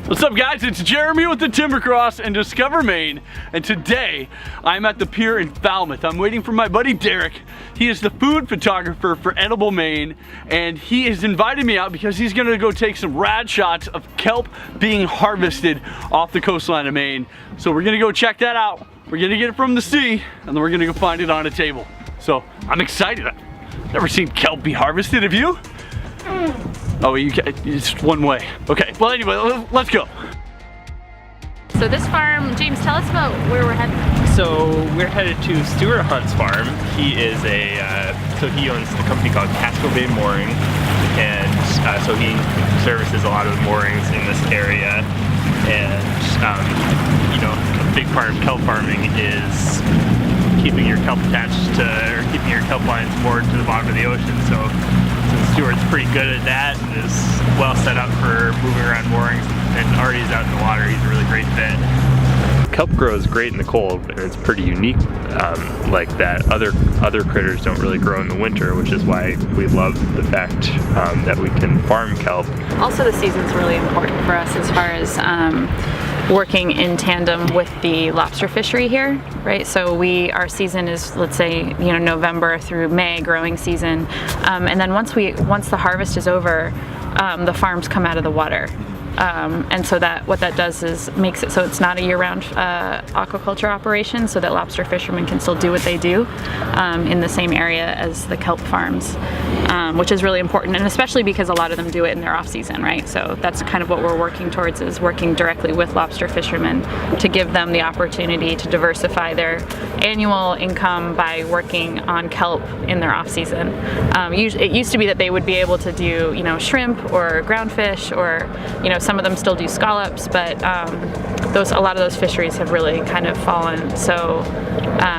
What's up guys, it's Jeremy with the Timbercross and Discover Maine, and today I'm at the pier in Falmouth. I'm waiting for my buddy Derek. He is the food photographer for Edible Maine, and he has invited me out because he's gonna go take some rad shots of kelp being harvested off the coastline of Maine. So we're gonna go check that out. We're gonna get it from the sea, and then we're gonna go find it on a table. So I'm excited. I've never seen kelp be harvested, have you? Oh, it's one way. Okay, well anyway, let's go. So this farm, James, tell us about where we're headed. So we're headed to Stuart Hunt's farm. He is so he owns a company called Casco Bay Mooring, and so he services a lot of the moorings in this area. And you know, a big part of kelp farming is keeping your kelp attached to, or keeping your kelp lines moored to the bottom of the ocean. So Stuart's pretty good at that and is well set up for moving around moorings, and already is out in the water. He's a really great fit. Kelp grows great in the cold, and it's pretty unique like that. Other critters don't really grow in the winter, which is why we love the fact that we can farm kelp. Also, the season's really important for us as far as working in tandem with the lobster fishery here, right? So our season is, let's say, you know, November through May, growing season, and then once the harvest is over, the farms come out of the water. And so what that does is makes it so it's not a year-round aquaculture operation, so that lobster fishermen can still do what they do in the same area as the kelp farms, which is really important, and especially because a lot of them do it in their off-season, right? So that's kind of what we're working towards, is working directly with lobster fishermen to give them the opportunity to diversify their annual income by working on kelp in their off-season. It used to be that they would be able to do, you know, shrimp or ground fish, or, you know, some of them still do scallops, but a lot of those fisheries have really kind of fallen, so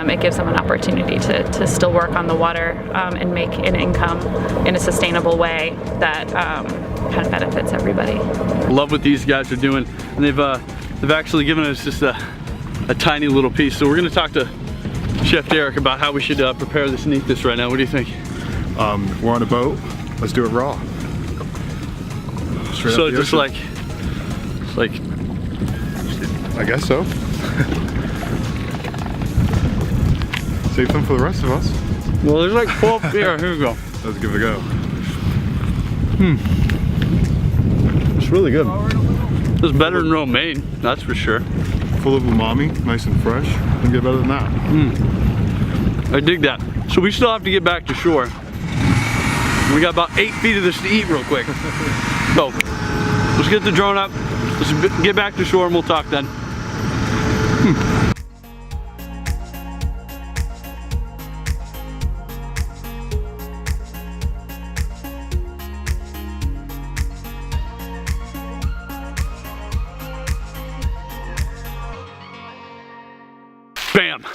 it gives them an opportunity to still work on the water and make an income in a sustainable way that kind of benefits everybody. Love what these guys are doing, and they've actually given us just a tiny little piece. So we're going to talk to Chef Derek about how we should prepare this and eat this right now. What do you think? We're on a boat. Let's do it raw. Straight so up the just ocean. like I guess so. Save some for the rest of us. Well, there's like 12 here. Here we go. Let's give it a go. It's really good. It's better than romaine, that's for sure. Full of umami, nice and fresh. Couldn't get better than that. I dig that. So we still have to get back to shore. We got about 8 feet of this to eat real quick. So let's get the drone up. Let's get back to shore and we'll talk then. Bam!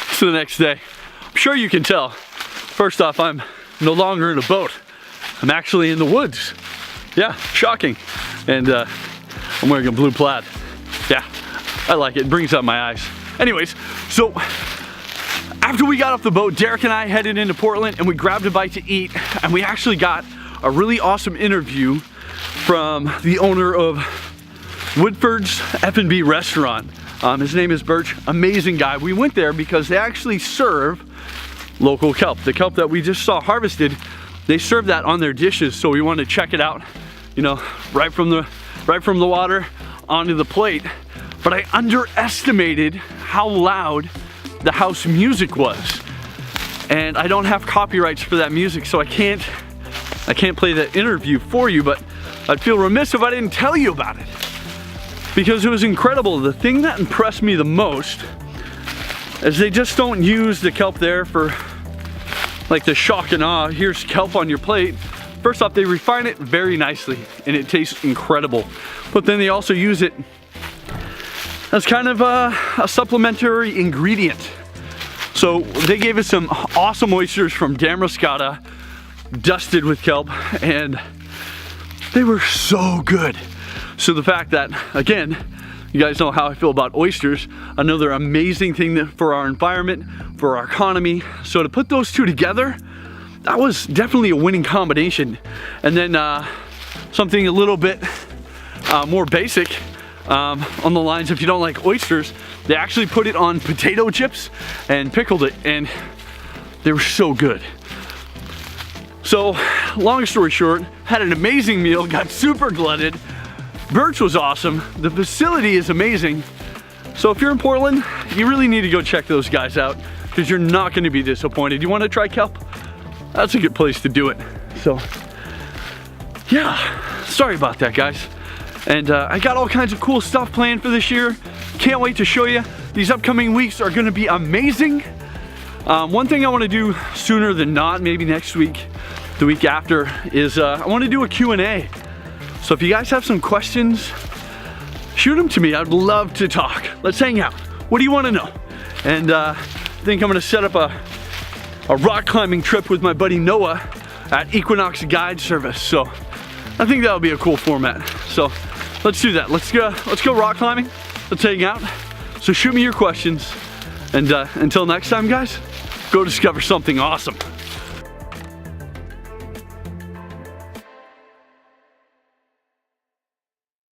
It's the next day. I'm sure you can tell. First off, I'm no longer in a boat. I'm actually in the woods. Yeah, shocking. And I'm wearing a blue plaid. Yeah, I like it. It brings out my eyes. Anyways, so after we got off the boat, Derek and I headed into Portland and we grabbed a bite to eat, and we actually got a really awesome interview from the owner of Woodford's F&B restaurant. His name is Birch. Amazing guy. We went there because they actually serve local kelp. The kelp that we just saw harvested, they serve that on their dishes, so we wanted to check it out, you know, right from the water onto the plate. But I underestimated how loud the house music was, and I don't have copyrights for that music, so I can't play that interview for you, but I'd feel remiss if I didn't tell you about it, because it was incredible. The thing that impressed me the most is they just don't use the kelp there for like the shock and awe, here's kelp on your plate. First off, they refine it very nicely and it tastes incredible. But then they also use it as kind of a supplementary ingredient. So they gave us some awesome oysters from Damariscotta, dusted with kelp, and they were so good. So the fact that, again, you guys know how I feel about oysters, another amazing thing for our environment, for our economy. So to put those two together, that was definitely a winning combination. And then something a little bit more basic, on the lines, if you don't like oysters, they actually put it on potato chips and pickled it, and they were so good. So, long story short, had an amazing meal, got super glutted. Birch was awesome. The facility is amazing. So if you're in Portland, you really need to go check those guys out, because you're not going to be disappointed. You want to try kelp? That's a good place to do it. So, yeah, sorry about that, guys. And I got all kinds of cool stuff planned for this year. Can't wait to show you. These upcoming weeks are going to be amazing. One thing I want to do sooner than not, maybe next week, the week after, is I want to do a Q&A. So if you guys have some questions, shoot them to me. I'd love to talk. Let's hang out. What do you want to know? And I think I'm going to set up a rock climbing trip with my buddy Noah at Equinox Guide Service. So I think that'll be a cool format. So let's do that. Let's go rock climbing. Let's hang out. So shoot me your questions. And until next time, guys, go discover something awesome.